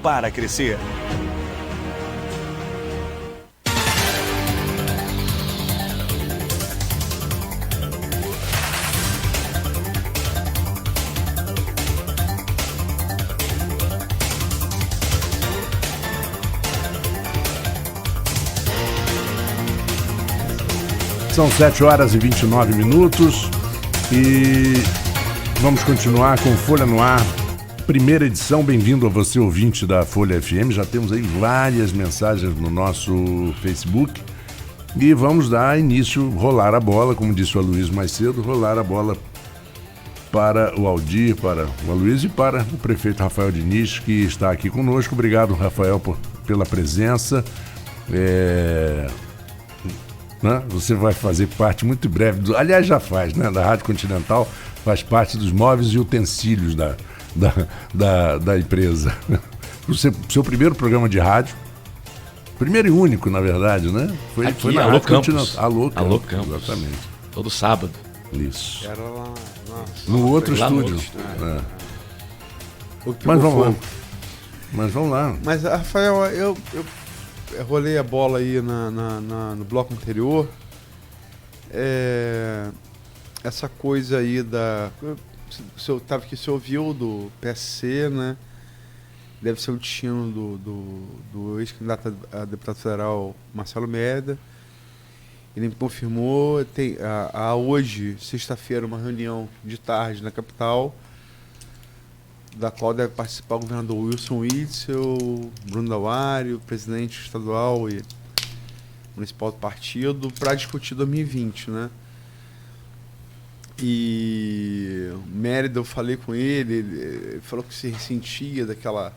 para crescer. São 7h29 e vamos continuar com Folha no Ar, primeira edição. Bem-vindo a você, ouvinte da Folha FM. Já temos aí várias mensagens no nosso Facebook e vamos dar início, rolar a bola, como disse o Aloysio mais cedo, rolar a bola para o Aldir, para o Aloysio e para o prefeito Rafael Diniz, que está aqui conosco. Obrigado, Rafael, pela presença. Você vai fazer parte muito breve, aliás já faz, né? Da Rádio Continental, faz parte dos móveis e utensílios da empresa. O seu primeiro programa de rádio, primeiro e único, na verdade, né? Foi na Rádio Continental. Alô Campos, exatamente. Todo sábado. Isso. Era lá no outro estúdio. Mas vamos lá. Mas, Rafael, eu rolei a bola aí no bloco anterior. Essa coisa aí você ouviu do PSC, né? Deve ser o destino do ex-candidato a deputado federal Marcelo Merda. Ele me confirmou. Tem hoje, sexta-feira, uma reunião de tarde na capital, da qual deve participar o governador Wilson Witzel, Bruno Dauari, o presidente estadual e municipal do partido, para discutir 2020, né? E Mérida, eu falei com ele falou que se ressentia daquela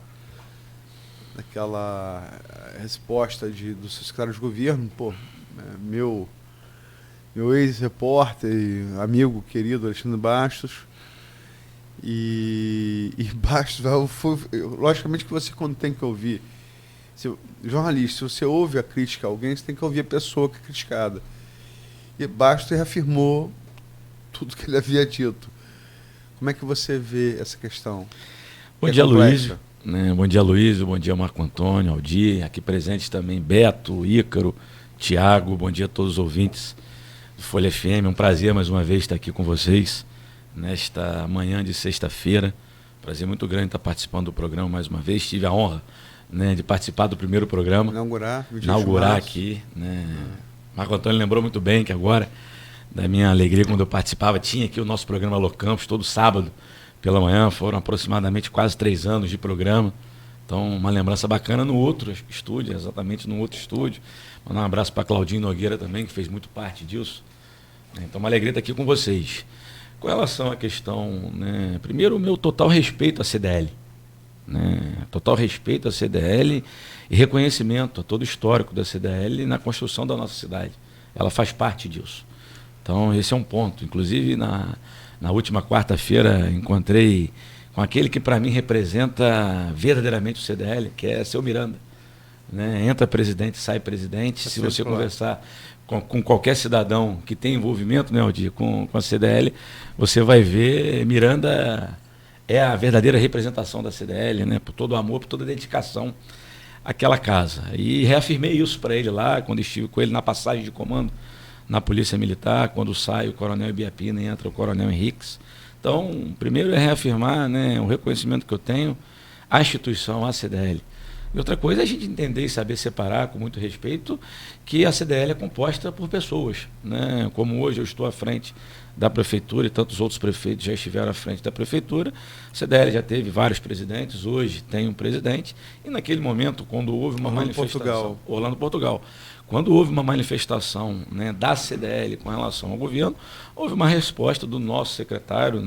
resposta do seu secretário de governo, meu ex-repórter e amigo querido Alexandre Bastos. E Bastos, logicamente que você, quando tem que ouvir, jornalista, se você ouve a crítica a alguém, você tem que ouvir a pessoa que é criticada. E Bastos reafirmou tudo que ele havia dito. Como é que você vê essa questão? Bom dia, Aloysio. Bom dia, Aloysio. Bom dia, Marco Antônio, Aldir. Aqui presentes também Beto, Ícaro, Tiago. Bom dia a todos os ouvintes do Folha FM. É um prazer mais uma vez estar aqui com vocês nesta manhã de sexta-feira. Prazer muito grande estar participando do programa mais uma vez. Tive a honra, de participar do primeiro programa. Inaugurar aqui. Marco Antônio lembrou muito bem que agora, da minha alegria quando eu participava, tinha aqui o nosso programa Alô Campos, todo sábado pela manhã. Foram aproximadamente quase 3 anos de programa. Então, uma lembrança bacana no outro estúdio, exatamente no outro estúdio. Mandar um abraço para Claudinho Nogueira também, que fez muito parte disso. Então, uma alegria estar aqui com vocês. Com relação à questão, primeiro, o meu total respeito à CDL. Total respeito à CDL e reconhecimento a todo o histórico da CDL na construção da nossa cidade. Ela faz parte disso. Então, esse é um ponto. Inclusive, na última quarta-feira, encontrei com aquele que, para mim, representa verdadeiramente o CDL, que é seu Miranda. Entra presidente, sai presidente. Se você conversar com qualquer cidadão que tem envolvimento, Aldir, com a CDL, você vai ver Miranda é a verdadeira representação da CDL, por todo o amor, por toda a dedicação àquela casa. E reafirmei isso para ele lá, quando estive com ele na passagem de comando na Polícia Militar, quando sai o Coronel Ibiapina e entra o Coronel Henriques. Então, primeiro é reafirmar o reconhecimento que eu tenho à instituição, à CDL. E outra coisa é a gente entender e saber separar, com muito respeito, que a CDL é composta por pessoas. Como hoje eu estou à frente da Prefeitura e tantos outros prefeitos já estiveram à frente da Prefeitura, a CDL já teve vários presidentes, hoje tem um presidente, e naquele momento, quando houve uma manifestação... Orlando, Portugal. Quando houve uma manifestação da CDL com relação ao governo, houve uma resposta do nosso secretário,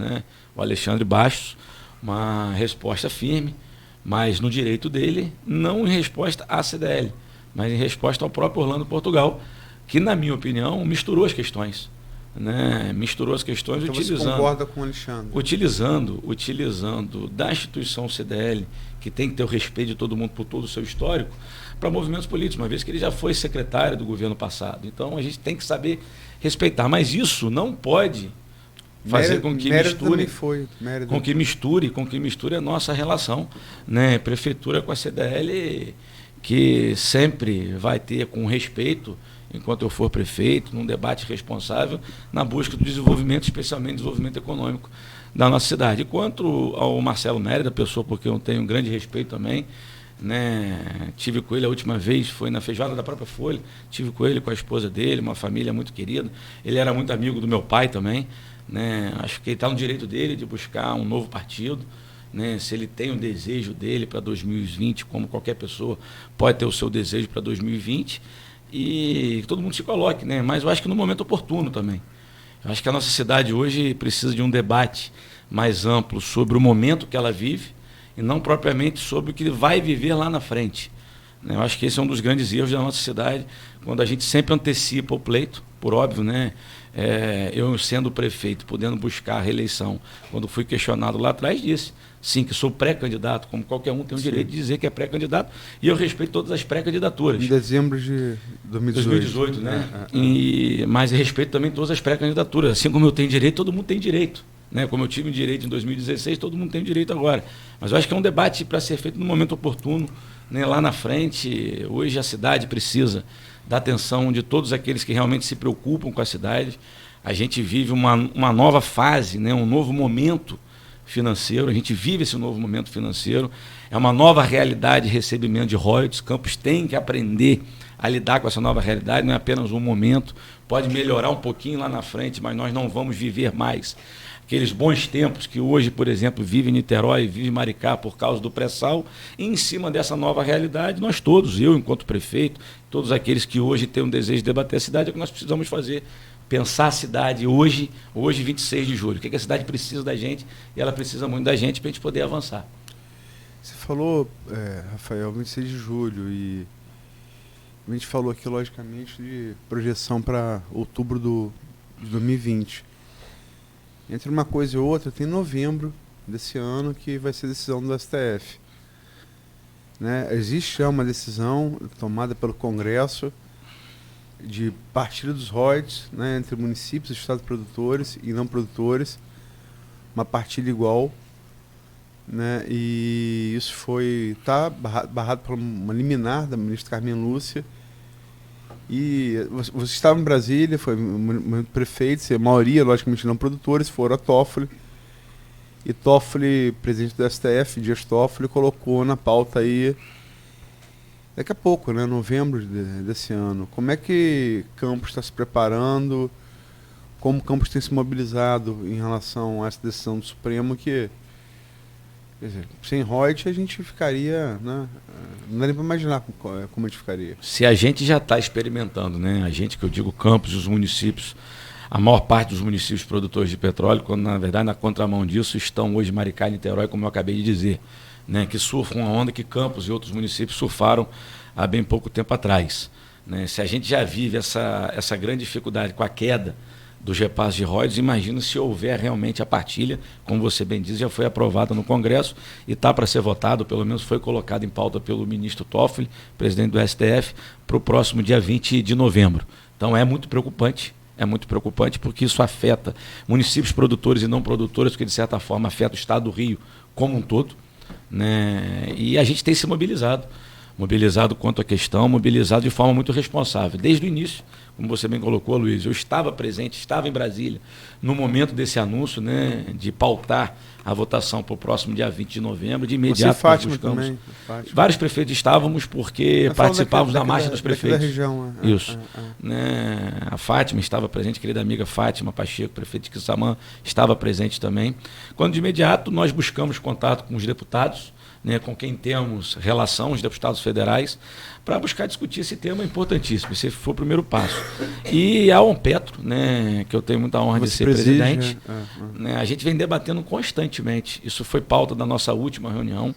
o Alexandre Bastos, uma resposta firme, mas no direito dele, não em resposta à CDL, mas em resposta ao próprio Orlando Portugal, que, na minha opinião, misturou as questões. Misturou as questões, então utilizando... Você concorda com o Alexandre? Utilizando da instituição CDL, que tem que ter o respeito de todo mundo por todo o seu histórico, para movimentos políticos, uma vez que ele já foi secretário do governo passado. Então, a gente tem que saber respeitar. Mas isso não pode fazer com que misture a nossa relação, né? Prefeitura com a CDL, que sempre vai ter com respeito, enquanto eu for prefeito, num debate responsável, na busca do desenvolvimento, especialmente desenvolvimento econômico da nossa cidade. E quanto ao Marcelo Mérida, pessoa porque eu tenho um grande respeito também, né? Tive com ele a última vez, foi na feijoada da própria Folha, tive com ele, com a esposa dele, uma família muito querida, ele era muito amigo do meu pai também, né? Acho que ele está no direito dele de buscar um novo partido, né? Se ele tem o desejo dele para 2020, como qualquer pessoa pode ter o seu desejo para 2020, e que todo mundo se coloque, né? Mas eu acho que no momento oportuno também. Eu acho que a nossa cidade hoje precisa de um debate mais amplo sobre o momento que ela vive e não propriamente sobre o que vai viver lá na frente. Eu acho que esse é um dos grandes erros da nossa cidade, quando a gente sempre antecipa o pleito, por óbvio, né? Eu sendo prefeito, podendo buscar a reeleição, quando fui questionado lá atrás, disse, sim, que sou pré-candidato, como qualquer um tem o direito de dizer que é pré-candidato, e eu respeito todas as pré-candidaturas. Em dezembro de 2018, né? Mas respeito também todas as pré-candidaturas, assim como eu tenho direito, todo mundo tem direito. Né? Como eu tive direito em 2016, todo mundo tem direito agora. Mas eu acho que é um debate para ser feito no momento oportuno, né? Lá na frente. Hoje a cidade precisa da atenção de todos aqueles que realmente se preocupam com a cidade. A gente vive uma nova fase, né? Um novo momento financeiro, a gente vive esse novo momento financeiro, é uma nova realidade de recebimento de royalties. Campos tem que aprender a lidar com essa nova realidade, não é apenas um momento, pode melhorar um pouquinho lá na frente, mas nós não vamos viver mais aqueles bons tempos que hoje, por exemplo, vive em Niterói, vive em Maricá por causa do pré-sal. E em cima dessa nova realidade, nós todos, eu enquanto prefeito, todos aqueles que hoje têm um desejo de debater a cidade, é o que nós precisamos fazer. Pensar a cidade hoje 26 de julho. O que a cidade precisa da gente, e ela precisa muito da gente para a gente poder avançar. Você falou, Rafael, 26 de julho, e a gente falou aqui, logicamente, de projeção para outubro de 2020. Entre uma coisa e outra, tem novembro desse ano que vai ser decisão do STF. Né? Existe uma decisão tomada pelo Congresso de partilha dos royalties, né, entre municípios, estados produtores e não produtores, uma partilha igual, né, e isso está barrado por uma liminar da ministra Carmen Lúcia. E você estava em Brasília, foi prefeito, a maioria, logicamente, não produtores, foram a Toffoli. E Toffoli, presidente do STF, Dias Toffoli, colocou na pauta aí, daqui a pouco, né, novembro desse ano. Como é que Campos está se preparando? Como Campos tem se mobilizado em relação a essa decisão do Supremo que, quer dizer, sem royalties a gente ficaria, né, não dá nem para imaginar como a gente ficaria. Se a gente já está experimentando, né, a gente que eu digo Campos e os municípios, a maior parte dos municípios produtores de petróleo, quando na verdade na contramão disso estão hoje Maricá e Niterói, como eu acabei de dizer, né, que surfam a onda que Campos e outros municípios surfaram há bem pouco tempo atrás. Né? Se a gente já vive essa grande dificuldade com a queda dos repassos de royalties, imagina se houver realmente a partilha, como você bem diz, já foi aprovada no Congresso e está para ser votado, pelo menos foi colocado em pauta pelo ministro Toffoli, presidente do STF, para o próximo dia 20 de novembro. Então é muito preocupante porque isso afeta municípios produtores e não produtores, porque de certa forma afeta o estado do Rio como um todo, né? E a gente tem se mobilizado quanto à questão, mobilizado de forma muito responsável. Desde o início, como você bem colocou, Luiz, eu estava presente, estava em Brasília no momento desse anúncio, né, de pautar a votação para o próximo dia 20 de novembro, de imediato. Você e Fátima também. Vários prefeitos estávamos porque participávamos da marcha dos prefeitos. Da região, Isso. Né, a Fátima estava presente, querida amiga Fátima Pacheco, prefeito de Quissamã, estava presente também. Quando de imediato nós buscamos contato com os deputados, né, com quem temos relação, os deputados federais, para buscar discutir esse tema importantíssimo. Esse foi o primeiro passo. E a Ompetro, né, que eu tenho muita honra de ser presidente, né, a gente vem debatendo constantemente. Isso foi pauta da nossa última reunião.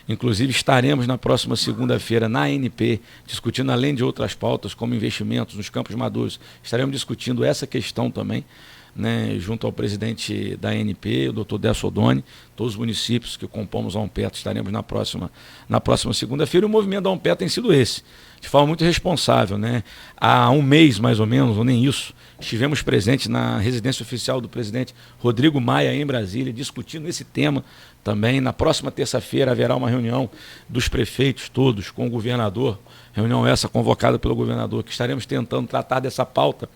Inclusive estaremos na próxima segunda-feira na ANP, discutindo, além de outras pautas, como investimentos nos campos maduros, estaremos discutindo essa questão também. né, junto ao presidente da ANP, o doutor Décio Oddoni, todos os municípios que compomos a Ampetro estaremos na próxima segunda-feira. O movimento da Ampetro tem sido esse, de forma muito responsável, né? Há um mês, mais ou menos, ou nem isso, estivemos presentes na residência oficial do presidente Rodrigo Maia, em Brasília, discutindo esse tema também. Na próxima terça-feira haverá uma reunião dos prefeitos todos com o governador, reunião essa convocada pelo governador, que estaremos tentando tratar dessa pauta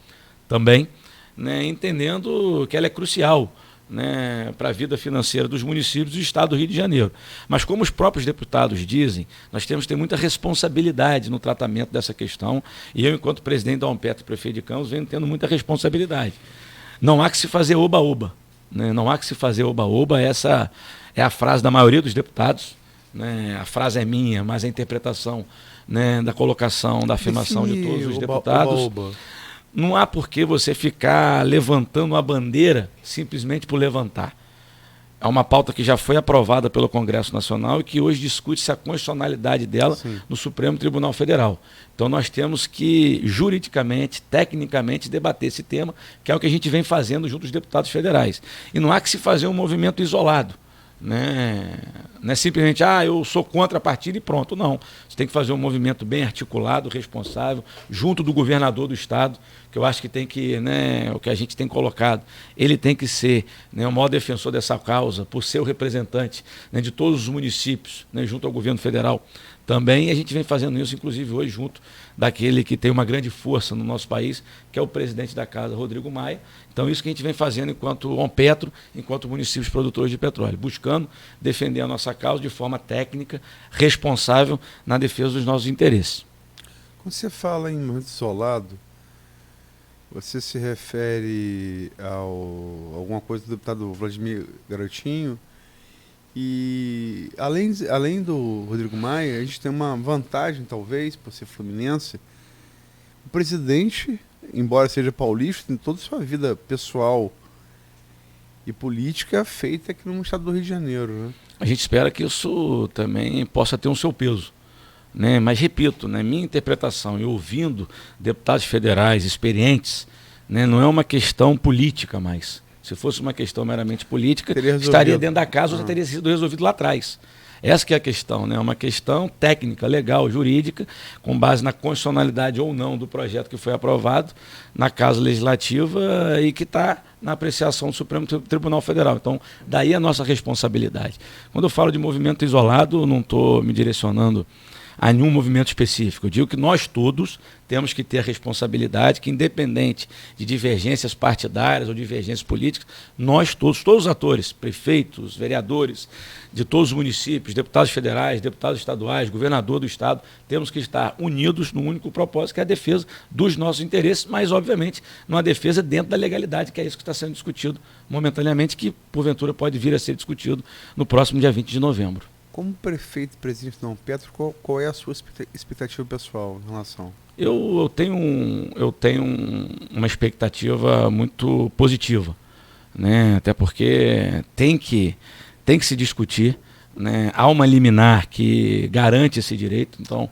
também, né, entendendo que ela é crucial, né, para a vida financeira dos municípios do estado do Rio de Janeiro. Mas como os próprios deputados dizem, nós temos que ter muita responsabilidade no tratamento dessa questão, e eu, enquanto presidente da Ampetro e prefeito de Campos, venho tendo muita responsabilidade. Não há que se fazer oba-oba, né? Não há que se fazer oba-oba, essa é a frase da maioria dos deputados, né? A frase é minha, mas a interpretação, né, da colocação, da afirmação de todos os deputados. Oba-oba. Não há por que você ficar levantando a bandeira simplesmente por levantar. É uma pauta que já foi aprovada pelo Congresso Nacional e que hoje discute-se a constitucionalidade dela, sim, no Supremo Tribunal Federal. Então nós temos que, juridicamente, tecnicamente, debater esse tema, que é o que a gente vem fazendo junto aos deputados federais. E não há que se fazer um movimento isolado, né? Não é simplesmente, eu sou contra a partida e pronto. Não, você tem que fazer um movimento bem articulado, responsável, junto do governador do estado, que eu acho que tem que, né, o que a gente tem colocado, ele tem que ser, né, o maior defensor dessa causa, por ser o representante, né, de todos os municípios, né, junto ao governo federal também. E a gente vem fazendo isso, inclusive, hoje, junto daquele que tem uma grande força no nosso país, que é o presidente da casa, Rodrigo Maia. Então, isso que a gente vem fazendo enquanto Ampetro, enquanto municípios produtores de petróleo, buscando defender a nossa causa de forma técnica, responsável, na defesa dos nossos interesses. Quando você fala em movimento isolado, você se refere a alguma coisa do deputado Vladimir Garotinho? E além do Rodrigo Maia, a gente tem uma vantagem, talvez, por ser fluminense. O presidente, embora seja paulista, tem toda a sua vida pessoal e política feita aqui no estado do Rio de Janeiro, né? A gente espera que isso também possa ter um seu peso, né? Mas, repito, na minha interpretação e ouvindo deputados federais experientes, né, não é uma questão política mais. Se fosse uma questão meramente política, estaria dentro da casa ou já teria sido resolvido lá atrás. Essa que é a questão, né? É uma questão técnica, legal, jurídica, com base na constitucionalidade ou não do projeto que foi aprovado na Casa Legislativa e que está na apreciação do Supremo Tribunal Federal. Então, daí a nossa responsabilidade. Quando eu falo de movimento isolado, não estou me direcionando a nenhum movimento específico. Eu digo que nós todos temos que ter a responsabilidade que, independente de divergências partidárias ou divergências políticas, nós todos os atores, prefeitos, vereadores de todos os municípios, deputados federais, deputados estaduais, governador do estado, temos que estar unidos num único propósito, que é a defesa dos nossos interesses, mas, obviamente, numa defesa dentro da legalidade, que é isso que está sendo discutido momentaneamente, que, porventura, pode vir a ser discutido no próximo dia 20 de novembro. Como prefeito e presidente da Ampetro, qual é a sua expectativa pessoal em relação? Eu tenho uma expectativa muito positiva, né? Até porque tem que se discutir, né? Há uma liminar que garante esse direito. Então,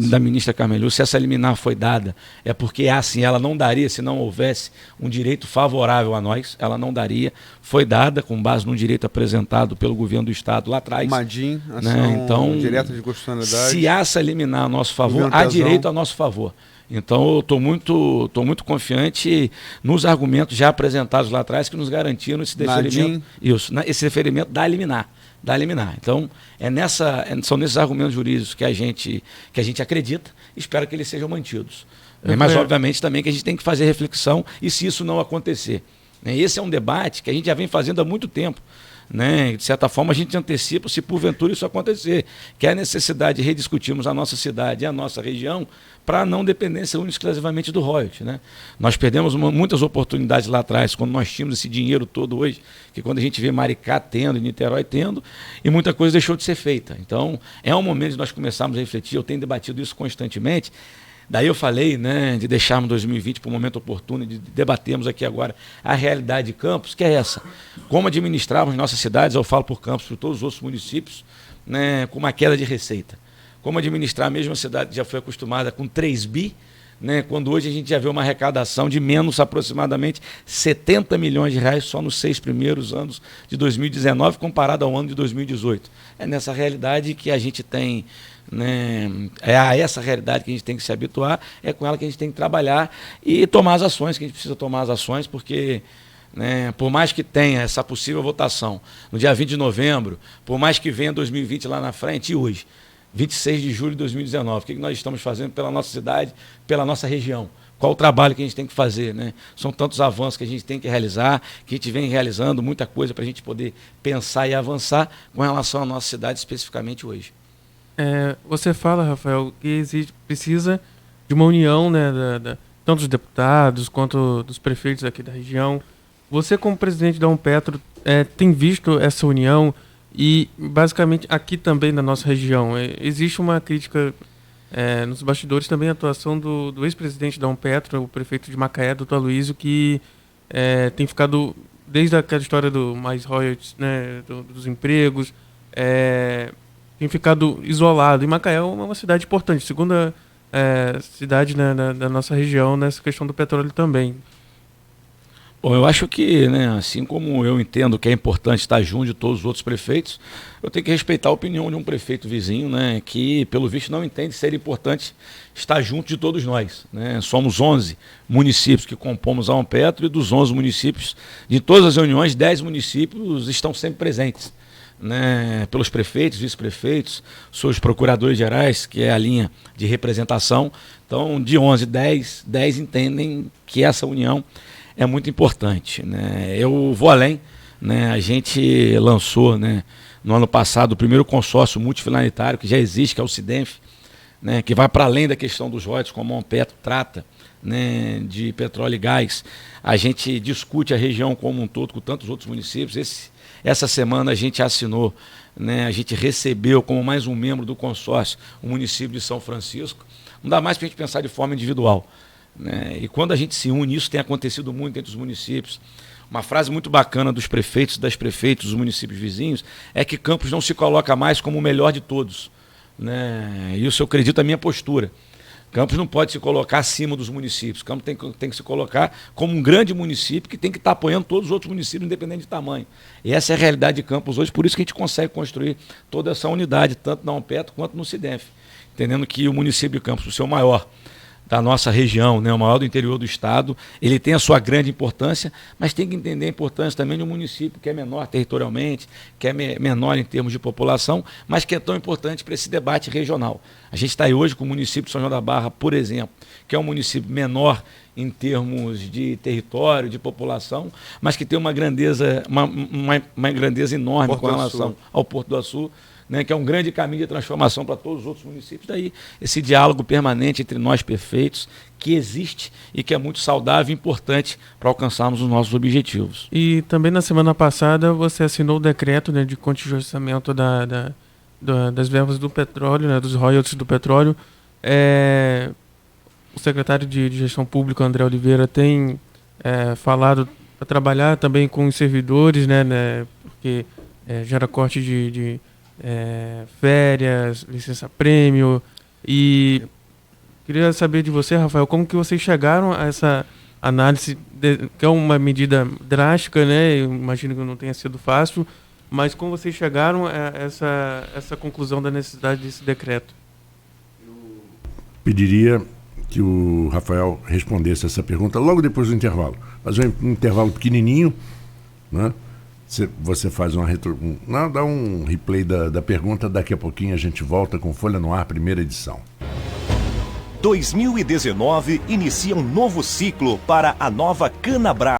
da ministra Carmen Lúcia, se essa liminar foi dada, é porque assim ela não daria, se não houvesse um direito favorável a nós, ela não daria. Foi dada com base num direito apresentado pelo governo do estado lá atrás. Madim, ação, né? Então, direta de constitucionalidade. Se há essa liminar a nosso favor, há direito a nosso favor. Então, eu estou muito confiante nos argumentos já apresentados lá atrás que nos garantiram esse deferimento, esse deferimento da liminar. Então, são nesses argumentos jurídicos que a gente acredita e espera que eles sejam mantidos. Mas, obviamente, também que a gente tem que fazer reflexão e se isso não acontecer. Esse é um debate que a gente já vem fazendo há muito tempo. Né? De certa forma, a gente antecipa se porventura isso acontecer, que é a necessidade de rediscutirmos a nossa cidade e a nossa região para não dependência única exclusivamente do royalty, né? Nós perdemos muitas oportunidades lá atrás, quando nós tínhamos esse dinheiro todo hoje, que quando a gente vê Maricá tendo e Niterói tendo, e muita coisa deixou de ser feita. Então, é um momento de nós começarmos a refletir, eu tenho debatido isso constantemente. Daí eu falei, né, de deixarmos 2020 para um momento oportuno, de debatermos aqui agora a realidade de Campos, que é essa. Como administrarmos nossas cidades, eu falo por Campos, por todos os outros municípios, né, com uma queda de receita. Como administrar a mesma cidade que já foi acostumada com 3 bi, né, quando hoje a gente já vê uma arrecadação de menos aproximadamente 70 milhões de reais só nos 6 primeiros anos de 2019, comparado ao ano de 2018. É nessa realidade que a gente tem, né, é a essa realidade que a gente tem que se habituar, é com ela que a gente tem que trabalhar e tomar as ações, que a gente precisa tomar as ações, porque, né, por mais que tenha essa possível votação no dia 20 de novembro, por mais que venha 2020 lá na frente, e hoje, 26 de julho de 2019, o que nós estamos fazendo pela nossa cidade, pela nossa região? Qual o trabalho que a gente tem que fazer, né? São tantos avanços que a gente tem que realizar, que a gente vem realizando, muita coisa para a gente poder pensar e avançar com relação à nossa cidade especificamente hoje. Você fala, Rafael, que precisa de uma união, né, tanto dos deputados quanto dos prefeitos aqui da região. Você, como presidente da Umpetro, tem visto essa união? E, basicamente, aqui também na nossa região, existe uma crítica nos bastidores também a atuação do ex-presidente da Umpetro, o prefeito de Macaé, doutor Aloysio, que tem ficado, desde aquela história do mais royalties, né, dos empregos, tem ficado isolado. E Macaé é uma cidade importante, segunda cidade, né, da nossa região nessa questão do petróleo também. Bom, eu acho que, né, assim como eu entendo que é importante estar junto de todos os outros prefeitos, eu tenho que respeitar a opinião de um prefeito vizinho, né, que, pelo visto, não entende ser importante estar junto de todos nós, né? Somos 11 municípios que compomos a Umpetro, e dos 11 municípios, de todas as reuniões, 10 municípios estão sempre presentes, né, pelos prefeitos, vice-prefeitos, seus procuradores gerais, que é a linha de representação. Então, de 11, 10 entendem que essa união é muito importante, né? Eu vou além, né? A gente lançou, né, no ano passado o primeiro consórcio multifinalitário que já existe, que é o SIDENF, né, que vai para além da questão dos royalties, como a Umpetro trata, né, de petróleo e gás. A gente discute a região como um todo com tantos outros municípios. Essa semana a gente assinou, né, a gente recebeu como mais um membro do consórcio o município de São Francisco. Não dá mais para a gente pensar de forma individual, né? E quando a gente se une, isso tem acontecido muito entre os municípios. Uma frase muito bacana dos prefeitos e das prefeitas dos municípios vizinhos é que Campos não se coloca mais como o melhor de todos, né? Isso eu acredito a minha postura. Campos não pode se colocar acima dos municípios. Campos tem que se colocar como um grande município que tem que estar apoiando todos os outros municípios, independente de tamanho. E essa é a realidade de Campos hoje, por isso que a gente consegue construir toda essa unidade, tanto na Umpetro quanto no SIDENF, entendendo que o município de Campos, por ser o maior da nossa região, né, o maior do interior do estado, ele tem a sua grande importância, mas tem que entender a importância também de um município que é menor territorialmente, que é menor em termos de população, mas que é tão importante para esse debate regional. A gente está aí hoje com o município de São João da Barra, por exemplo, que é um município menor em termos de território, de população, mas que tem uma grandeza, uma grandeza enorme com relação ao Porto do Açu, né, que é um grande caminho de transformação para todos os outros municípios. Daí esse diálogo permanente entre nós prefeitos, que existe e que é muito saudável e importante para alcançarmos os nossos objetivos. E também na semana passada você assinou o decreto, né, de contingenciamento das verbas do petróleo, né, dos royalties do petróleo. O secretário de Gestão Pública, André Oliveira, tem falado para trabalhar também com os servidores, né, porque gera corte de férias, licença-prêmio. E queria saber de você, Rafael, como que vocês chegaram a essa análise, que é uma medida drástica, né? Eu imagino que não tenha sido fácil, mas como vocês chegaram a essa conclusão da necessidade desse decreto? Eu pediria que o Rafael respondesse essa pergunta logo depois do intervalo. Fazer um intervalo pequenininho, né? Você faz dá um replay da pergunta, daqui a pouquinho a gente volta com Folha no Ar, primeira edição. 2019 inicia um novo ciclo para a nova Canabras.